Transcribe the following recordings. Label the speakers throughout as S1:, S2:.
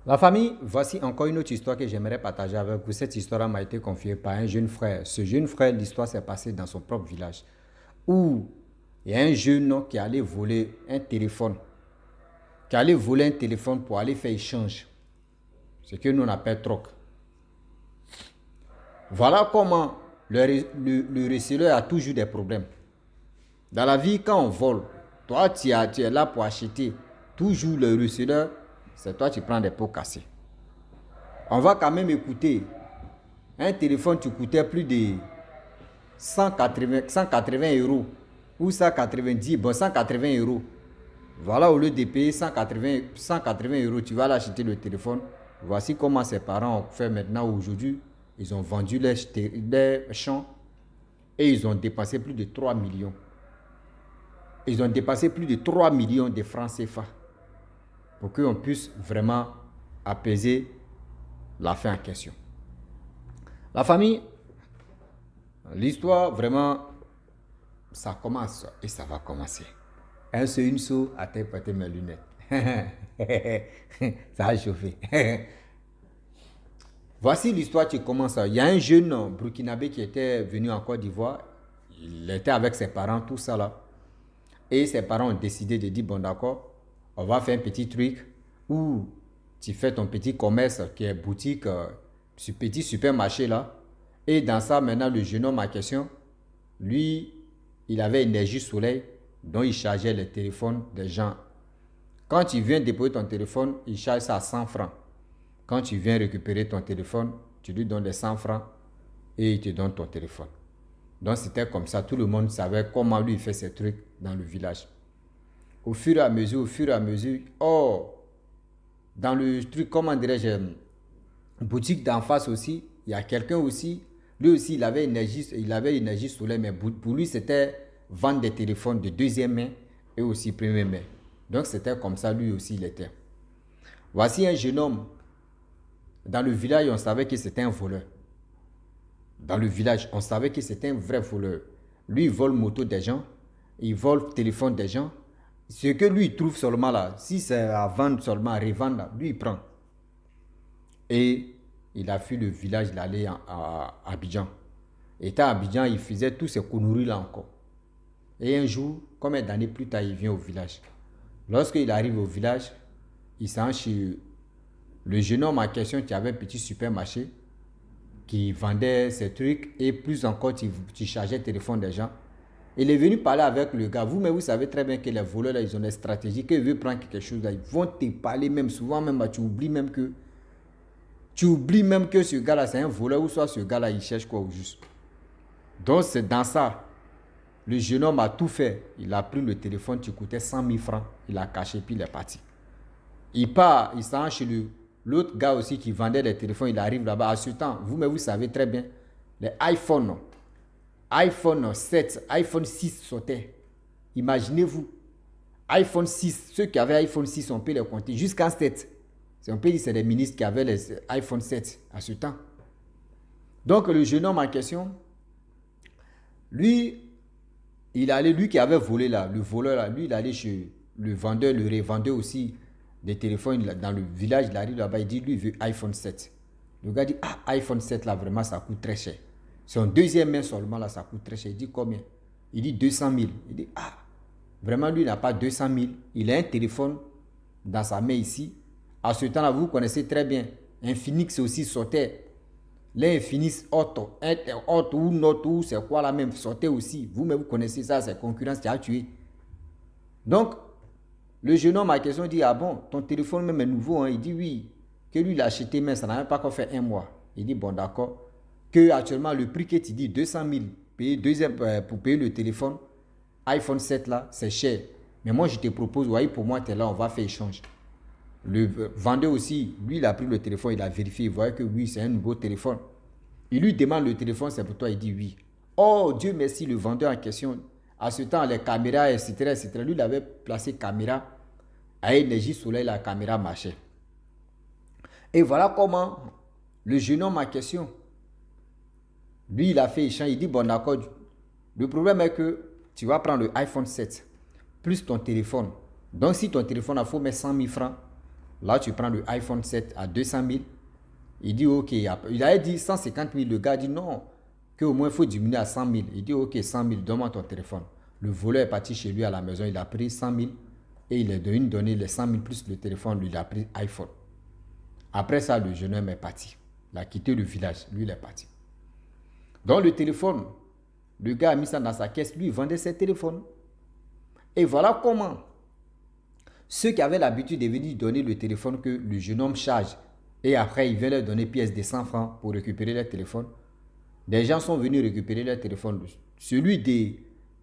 S1: La famille, voici encore une autre histoire que j'aimerais partager avec vous. Cette histoire m'a été confiée par un jeune frère. Ce jeune frère, l'histoire s'est passée dans son propre village, où il y a un jeune qui allait voler un téléphone, pour aller faire échange, ce que nous on appelle troc. Voilà comment le receleur a toujours des problèmes. Dans la vie, quand on vole, toi tu es là pour acheter. Toujours le receleur, c'est toi qui prends des pots cassés. On va quand même écouter. Un téléphone, tu coûtais plus de 180 euros ou 190, bon 180 euros. Voilà, au lieu de payer 180 euros, tu vas l'acheter le téléphone. Voici comment ses parents ont fait maintenant aujourd'hui. Ils ont vendu les champs et ils ont dépensé plus de 3 millions. Ils ont dépassé plus de 3 millions de francs CFA pour qu'on puisse vraiment apaiser la fin en question. La famille, l'histoire vraiment, ça commence et ça va commencer. Un seul, une seau, à te porter mes lunettes. Ça a chauffé. Voici l'histoire qui commence. Il y a un jeune burkinabé qui était venu en Côte d'Ivoire. Il était avec ses parents, tout ça là. Et ses parents ont décidé de dire, bon d'accord, on va faire un petit truc où tu fais ton petit commerce qui est boutique, ce petit supermarché là. Et dans ça, maintenant, le jeune homme en question, lui, il avait énergie soleil, dont il chargeait les téléphones des gens. Quand tu viens déposer ton téléphone, il charge ça à 100 francs. Quand tu viens récupérer ton téléphone, tu lui donnes les 100 francs et il te donne ton téléphone. Donc c'était comme ça, tout le monde savait comment lui il fait ses trucs dans le village. Au fur et à mesure, oh, dans le truc, comment dirais-je, boutique d'en face aussi, il y a quelqu'un aussi, lui aussi il avait énergie solaire, mais pour lui c'était vendre des téléphones de deuxième main et aussi première main. Donc c'était comme ça, lui aussi il était. Voici un jeune homme, dans le village on savait que c'était un voleur. Dans le village, on savait que c'était un vrai voleur. Lui, il vole moto des gens, il vole téléphone des gens. Ce que lui, il trouve seulement là, si c'est à vendre seulement, à revendre là, lui, il prend. Et il a fui le village, il allait à Abidjan. Et à Abidjan, il faisait tous ces conneries là encore. Et un jour, combien d'années plus tard, il vient au village. Lorsqu'il arrive au village, il s'en chez le jeune homme en question qui avait un petit supermarché, qui vendait ses trucs et plus encore tu chargeais le téléphone des gens. Il est venu parler avec le gars. Vous, mais vous savez très bien que les voleurs, là, ils ont des stratégies. Qu'ils veulent prendre quelque chose, là, ils vont te parler même souvent, même, bah, tu oublies même que ce gars-là, c'est un voleur ou soit ce gars-là, il cherche quoi au juste. Donc, c'est dans ça. Le jeune homme a tout fait. Il a pris le téléphone qui coûtait 100 000 francs. Il a caché, puis il est parti. Il part, il s'en va chez l'autre gars aussi qui vendait les téléphones. Il arrive là-bas. À ce temps, vous, mais vous savez très bien, les iPhones, iPhone 7, iPhone 6 sautaient. Imaginez-vous, iPhone 6, ceux qui avaient iPhone 6, on peut les compter jusqu'à 7. On peut dire que c'est des ministres qui avaient les iPhone 7 à ce temps. Donc le jeune homme en question, lui, lui qui avait volé là, le voleur là, lui il allait chez le vendeur, le revendeur aussi des téléphones dans le village, il arrive là-bas, il dit lui il veut iPhone 7. Le gars dit ah iPhone 7 là vraiment ça coûte très cher. Son deuxième main seulement là ça coûte très cher. Il dit combien? Il dit 200 000. Il dit ah vraiment lui il n'a pas 200 000. Il a un téléphone dans sa main ici. À ce temps là vous connaissez très bien. Infinix aussi sortait. L'Infinix Auto, Auto ou Note ou c'est quoi la même sortait aussi. Vous-même vous connaissez ça, c'est concurrence qui a tué. Donc, le jeune homme à question dit, ah bon, ton téléphone même est nouveau, hein? Il dit oui, que lui il a acheté, mais ça n'a même pas encore fait un mois. Il dit, bon d'accord, que actuellement le prix que tu dis, 200 000, pour payer le téléphone, iPhone 7 là, c'est cher. Mais moi je te propose, voyez, pour moi tu es là, on va faire échange. Le vendeur aussi, lui, il a pris le téléphone, il a vérifié, il voyait que oui, c'est un nouveau téléphone. Il lui demande le téléphone, c'est pour toi, il dit oui. Oh, Dieu merci, le vendeur en question, à ce temps, les caméras, etc., etc., lui, il avait placé caméra à énergie soleil, la caméra marchait. Et voilà comment le jeune homme en question, lui, il a fait échange, il dit, bon d'accord, le problème est que tu vas prendre le iPhone 7, plus ton téléphone. Donc, si ton téléphone, il faut mettre 100 000 francs, Là, tu prends le iPhone 7 à 200 000. Il dit ok. Il avait dit 150 000. Le gars dit non, qu'au moins il faut diminuer à 100 000. Il dit ok, 100 000, donne-moi ton téléphone. Le voleur est parti chez lui à la maison. Il a pris 100 000 et il a donné les 100 000 plus le téléphone. Lui, il a pris iPhone. Après ça, le jeune homme est parti. Il a quitté le village. Lui, il est parti. Dans le téléphone, le gars a mis ça dans sa caisse. Lui, il vendait ses téléphones. Et voilà comment ceux qui avaient l'habitude de venir donner le téléphone que le jeune homme charge et après il vient leur donner pièce de 100 francs pour récupérer leur téléphone. Des gens sont venus récupérer leur téléphone. Celui de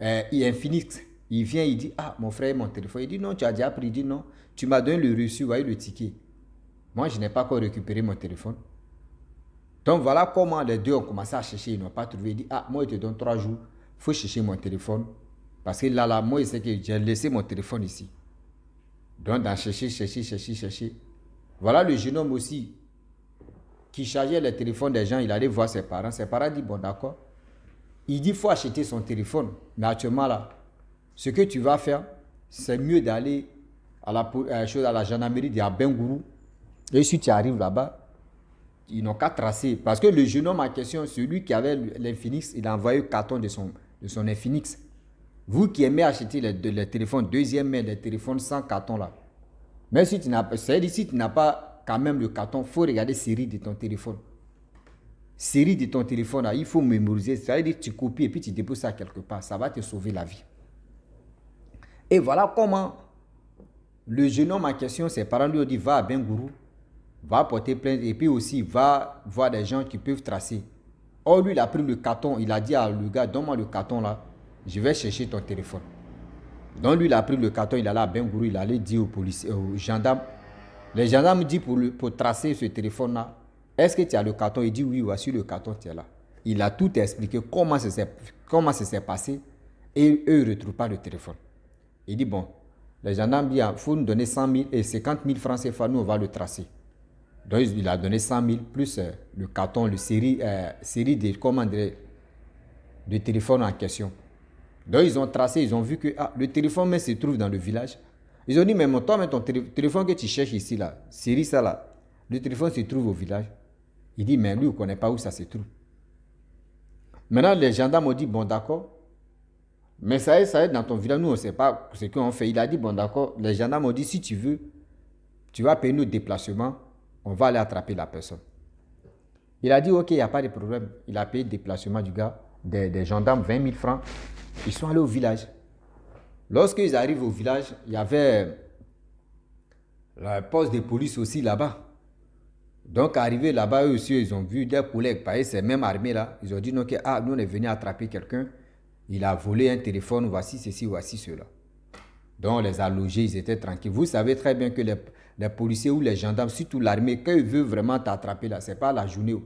S1: Infinix, il vient, il dit ah mon frère, mon téléphone. Il dit non, tu as déjà pris. Il dit non, tu m'as donné le reçu, voyez le ticket. Moi, je n'ai pas encore récupéré mon téléphone. Donc voilà comment les deux ont commencé à chercher, ils n'ont pas trouvé. Il dit ah moi je te donne 3 jours, il faut chercher mon téléphone. Parce que là, moi, c'est que j'ai laissé mon téléphone ici. Donc, dans chercher. Voilà le jeune homme aussi qui chargeait le téléphone des gens. Il allait voir ses parents. Ses parents disent, bon, d'accord. Il dit, il faut acheter son téléphone. Mais actuellement, là, ce que tu vas faire, c'est mieux d'aller à la gendarmerie de Abengourou. Et si tu arrives là-bas, ils n'ont qu'à tracer. Parce que le jeune homme en question, celui qui avait l'Infinix, il a envoyé le carton de son Infinix. Vous qui aimez acheter les téléphones deuxième main, les téléphones sans carton là. Mais si tu n'as pas quand même le carton, il faut regarder la série de ton téléphone. Série de ton téléphone là, il faut mémoriser. Ça veut dire que tu copies et puis tu déposes ça quelque part. Ça va te sauver la vie. Et voilà comment le jeune homme en question, ses parents lui ont dit va à Bengourou, va porter plainte et puis aussi va voir des gens qui peuvent tracer. Or lui il a pris le carton, il a dit à le gars donne-moi le carton là. Je vais chercher ton téléphone. Donc lui, il a pris le carton, il allait à Bengourou, il allait dire aux policiers, aux gendarmes. Les gendarmes disent pour tracer ce téléphone-là, est-ce que tu as le carton? Il dit oui, voici le carton, tu es là. Il a tout expliqué, comment ça s'est passé, et eux, ils ne retrouvent pas le téléphone. Il dit bon, les gendarmes disent, il faut nous donner 100 000 et 50 000 francs CFA, nous on va le tracer. Donc il a donné 100 000 plus le carton, le série de téléphone en question. Donc, ils ont tracé, ils ont vu que le téléphone même se trouve dans le village. Ils ont dit, mais toi, ton téléphone que tu cherches ici, là, série ça là, le téléphone se trouve au village. Il dit, mais lui, on ne connaît pas où ça se trouve. Maintenant, les gendarmes ont dit, bon, d'accord. Mais ça y est, dans ton village, nous, on ne sait pas ce qu'on fait. Il a dit, bon, d'accord. Les gendarmes ont dit, si tu veux, tu vas payer notre déplacement, on va aller attraper la personne. Il a dit, ok, il n'y a pas de problème. Il a payé le déplacement du gars, des gendarmes, 20 000 francs. Ils sont allés au village. Lorsqu'ils arrivent au village, il y avait la poste de police aussi là-bas. Donc, arrivés là-bas, eux aussi, ils ont vu des collègues, pareil, ces mêmes armées là. Ils ont dit, non, nous, on est venu attraper quelqu'un. Il a volé un téléphone, voici ceci, voici cela. Donc, on les a logés, ils étaient tranquilles. Vous savez très bien que les policiers ou les gendarmes, surtout l'armée, quand ils veulent vraiment t'attraper là, ce n'est pas la journée.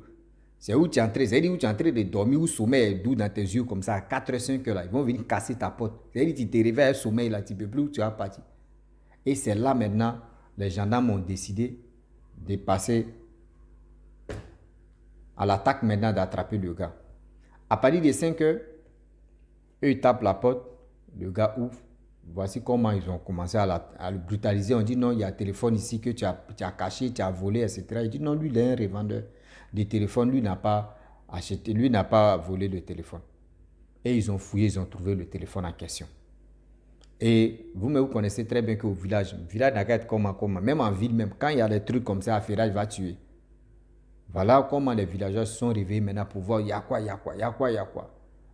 S1: C'est où tu es en train, c'est-à-dire où tu es en train de dormir, où le sommeil est doux dans tes yeux comme ça, à 4h, 5h là, ils vont venir casser ta porte. C'est-à-dire que tu te réveilles un sommeil là, tu ne peux plus où tu vas partir. Et c'est là maintenant, les gendarmes ont décidé de passer à l'attaque maintenant d'attraper le gars. À partir de 5h, eux ils tapent la porte, le gars ouvre. Voici comment ils ont commencé à le brutaliser. On dit non, il y a un téléphone ici que tu as caché, tu as volé, etc. Il dit non, lui il est un revendeur de téléphone, lui n'a pas acheté, lui n'a pas volé le téléphone. Et ils ont fouillé, ils ont trouvé le téléphone en question. Et vous connaissez très bien qu'au village, le village n'a qu'à être comment, même en ville même, quand il y a des trucs comme ça, Ferrage va tuer. Voilà comment les villageois se sont réveillés maintenant pour voir, il y a quoi.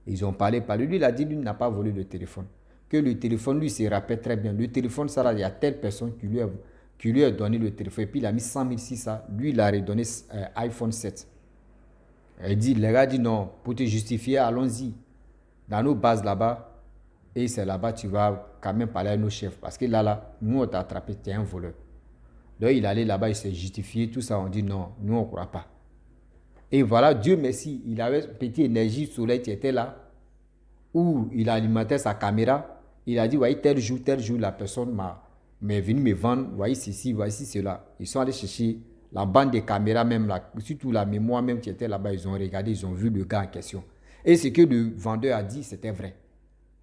S1: Ils ont parlé. Lui, il a dit, lui n'a pas volé le téléphone. Que le téléphone, lui, se rappelle très bien. Le téléphone, ça là, il y a telle personne qui lui a donné le téléphone. Et puis, il a mis 100 000 si ça. Lui, il a redonné iPhone 7. Les gars disent non, pour te justifier, allons-y. Dans nos bases là-bas. Et c'est là-bas, tu vas quand même parler à nos chefs. Parce que là, nous, on t'a attrapé, tu es un voleur. Donc, il allait là-bas, il s'est justifié, tout ça. On dit non, nous, on ne croit pas. Et voilà, Dieu merci, il avait une petite énergie, soleil qui était là, où il alimentait sa caméra. Il a dit, voyez, tel jour, la personne m'est venue me vendre, voyez ceci, voici cela. Ils sont allés chercher la bande de caméras même, là, surtout la mémoire même qui était là-bas. Ils ont regardé, ils ont vu le gars en question. Et ce que le vendeur a dit, c'était vrai.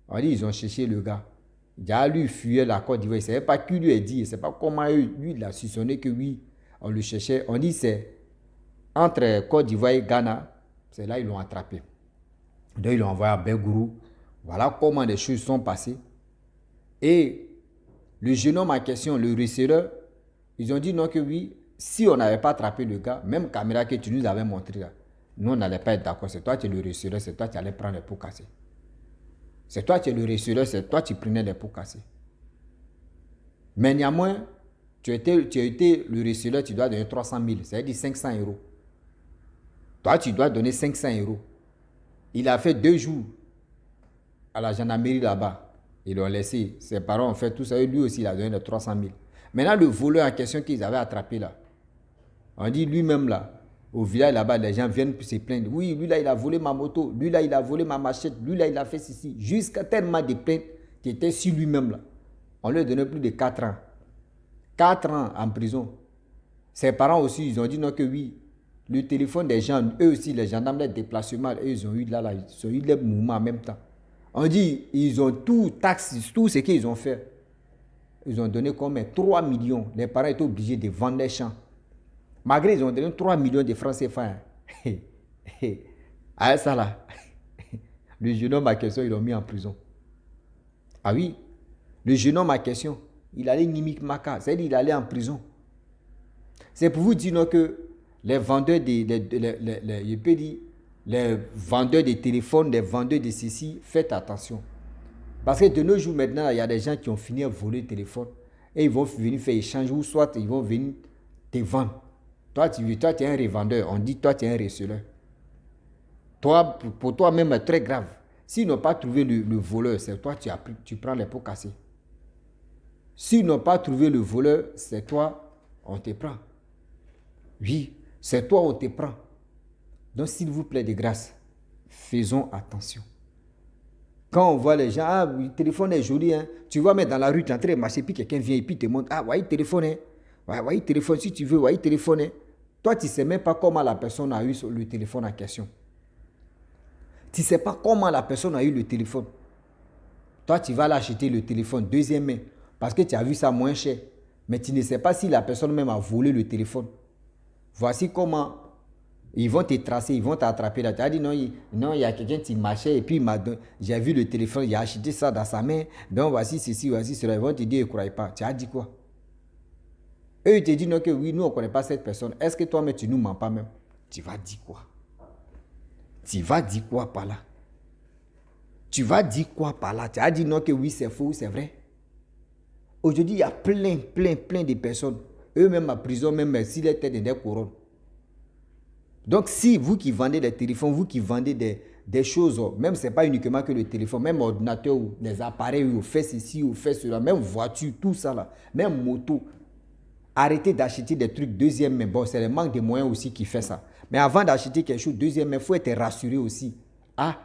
S1: On dit, ils ont cherché le gars. Déjà, lui fuyait la Côte d'Ivoire. Il ne savait pas qui lui a dit. Il ne sait pas comment lui, il a soupçonné que oui, on le cherchait. On dit c'est entre Côte d'Ivoire et Ghana. C'est là ils l'ont attrapé. Donc, ils l'ont envoyé à Bergourou. Voilà comment les choses sont passées. Et le jeune homme en question, le receveur, ils ont dit non que oui, si on n'avait pas attrapé le gars, même caméra que tu nous avais montré là, nous on n'allait pas être d'accord. C'est toi qui es le receveur, c'est toi qui allais prendre les pots cassés. C'est toi qui es le receveur, c'est toi qui prenais les pots cassés. Mais néanmoins, tu as été le receveur, tu dois donner 300 000, c'est-à-dire 500 euros. Toi, tu dois donner 500 euros. Il a fait 2 jours à la gendarmerie là-bas. Ils l'ont laissé. Ses parents ont fait tout ça. Et lui aussi, il a donné les 300 000. Maintenant, le voleur en question qu'ils avaient attrapé là, on dit lui-même là, au village là-bas, les gens viennent se plaindre. Oui, lui là, il a volé ma moto. Lui là, il a volé ma machette. Lui là, il a fait ceci. Jusqu'à tellement de plaintes qui étaient sur lui-même là. On lui a donné plus de 4 ans. 4 ans en prison. Ses parents aussi, ils ont dit non que oui. Le téléphone des gens, eux aussi, les gendarmes, les déplacements, eux, ils ont eu là, ils ont eu les mouvements en même temps. On dit, ils ont tout taxé, tout ce qu'ils ont fait. Ils ont donné combien 3 millions. Les parents étaient obligés de vendre les champs. Malgré ils ont donné 3 millions de francs CFA. Ah ça là. Le jeune homme à question, ils l'ont mis en prison. Ah oui. Le jeune homme à question, il allait Nimik Maka. C'est-à-dire il allait en prison. C'est pour vous dire non, que les vendeurs je peux dire, les vendeurs de téléphones, les vendeurs de ceci, faites attention. Parce que de nos jours maintenant, il y a des gens qui ont fini à voler le téléphone et ils vont venir faire échange ou soit ils vont venir te vendre. Toi, tu es un revendeur. On dit toi, tu es un receleur. Toi, pour toi-même, c'est très grave. S'ils n'ont pas trouvé le voleur, c'est toi, tu prends les pots cassés. S'ils n'ont pas trouvé le voleur, c'est toi, on te prend. Oui, c'est toi, on te prend. Donc, s'il vous plaît, de grâce, faisons attention. Quand on voit les gens, ah, le téléphone est joli, hein. Tu vois, mais dans la rue, tu es en train de marcher, puis quelqu'un vient et puis te montre, ah, voyez le téléphone, hein. Voyez le téléphone, si tu veux, voyez le téléphone, hein. Toi, tu ne sais même pas comment la personne a eu le téléphone en question. Tu ne sais pas comment la personne a eu le téléphone. Toi, tu vas l'acheter le téléphone deuxième main, parce que tu as vu ça moins cher. Mais tu ne sais pas si la personne même a volé le téléphone. Voici comment ils vont te tracer, ils vont t'attraper là. Tu as dit non, il y a quelqu'un qui marchait et puis j'ai vu le téléphone, il a acheté ça dans sa main. Donc voici ceci, voici cela. Ils vont te dire, ils ne croient pas. Tu as dit quoi? Eux, ils te disent non, que oui, nous, on ne connaît pas cette personne. Est-ce que toi-même, tu ne nous mens pas même? Tu vas dire quoi? Tu vas dire quoi par là? Tu vas dire quoi par là? Tu as dit non, que oui, c'est faux, c'est vrai. Aujourd'hui, il y a plein de personnes. Eux-mêmes en prison, même s'ils étaient dans des couronnes. Donc, si vous qui vendez des téléphones, vous qui vendez des choses, même ce n'est pas uniquement que le téléphone, même ordinateur ou des appareils, ou fait ceci, ou fait cela, même voiture, tout ça là, même moto, arrêtez d'acheter des trucs deuxième main. Bon, c'est le manque de moyens aussi qui fait ça. Mais avant d'acheter quelque chose deuxième main, il faut être rassuré aussi. Ah,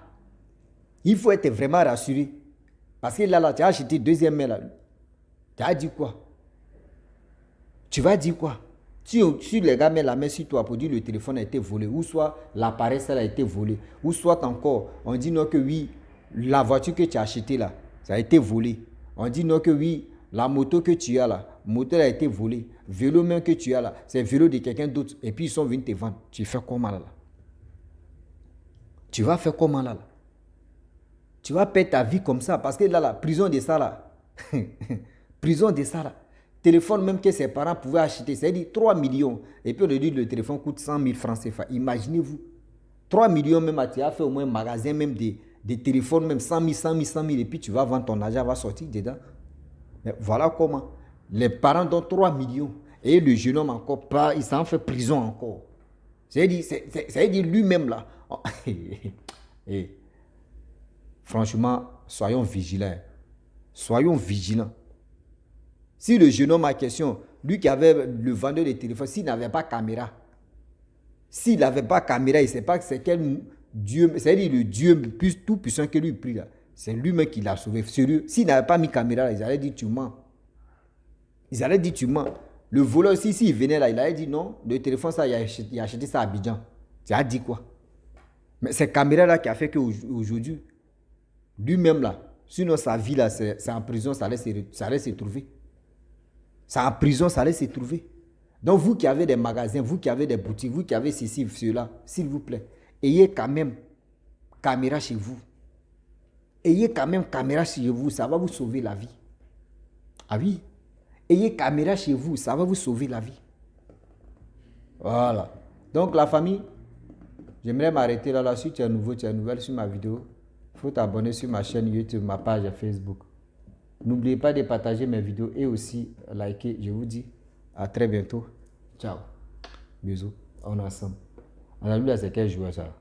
S1: il faut être vraiment rassuré. Parce que là, tu as acheté deuxième main là. Tu as dit quoi? Tu vas dire quoi? Si les gars mettent la main sur toi pour dire que le téléphone a été volé, ou soit l'appareil ça a été volé, ou soit encore, on dit non que oui, la voiture que tu as achetée là, ça a été volé. On dit non que oui, la moto que tu as là, moto a été volée. Vélo même que tu as là, c'est vélo de quelqu'un d'autre. Et puis ils sont venus te vendre. Tu fais comment là? Tu vas faire comment là? Tu vas perdre ta vie comme ça parce que là, la prison de ça là, prison de ça là. Téléphone même que ses parents pouvaient acheter, c'est-à-dire 3 millions. Et puis on dit que le téléphone coûte 100 000 francs CFA. Imaginez-vous. 3 millions même, tu as fait au moins un magasin même des téléphones, même 100 000, 100 000, 100 000. Et puis tu vas vendre ton argent, va sortir dedans. Mais voilà comment. Les parents donnent 3 millions. Et le jeune homme encore, il s'en fait prison encore. C'est-à-dire lui-même là. Et, franchement, soyons vigilants. Soyons vigilants. Si le jeune homme en question, lui qui avait le vendeur de téléphone, s'il n'avait pas caméra, il ne sait pas que c'est quel Dieu, c'est-à-dire le Dieu plus tout puissant que lui prie là. C'est lui-même qui l'a sauvé. Sérieux, s'il n'avait pas mis caméra là, ils allaient dire tu mens. Ils allaient dire tu mens. Le voleur aussi, s'il venait là, il allait dire non, le téléphone ça, il a acheté ça à Abidjan. Tu as dit quoi? Mais c'est caméra là qui a fait qu'aujourd'hui, lui-même là, Sinon, sa vie là, c'est en prison, ça allait se trouver. C'est en prison, ça allait se trouver. Donc, vous qui avez des magasins, vous qui avez des boutiques, vous qui avez ceci, cela, s'il vous plaît, ayez quand même caméra chez vous. Ayez quand même caméra chez vous, ça va vous sauver la vie. Ah oui. Ayez caméra chez vous, ça va vous sauver la vie. Voilà. Donc, la famille, j'aimerais m'arrêter là. Si tu es nouveau, tu es nouvelle sur ma vidéo, il faut t'abonner sur ma chaîne YouTube, ma page Facebook. N'oubliez pas de partager mes vidéos et aussi liker. Je vous dis à très bientôt. Ciao. Bisous. On est ensemble. On a vu là, c'est quel joueur ça?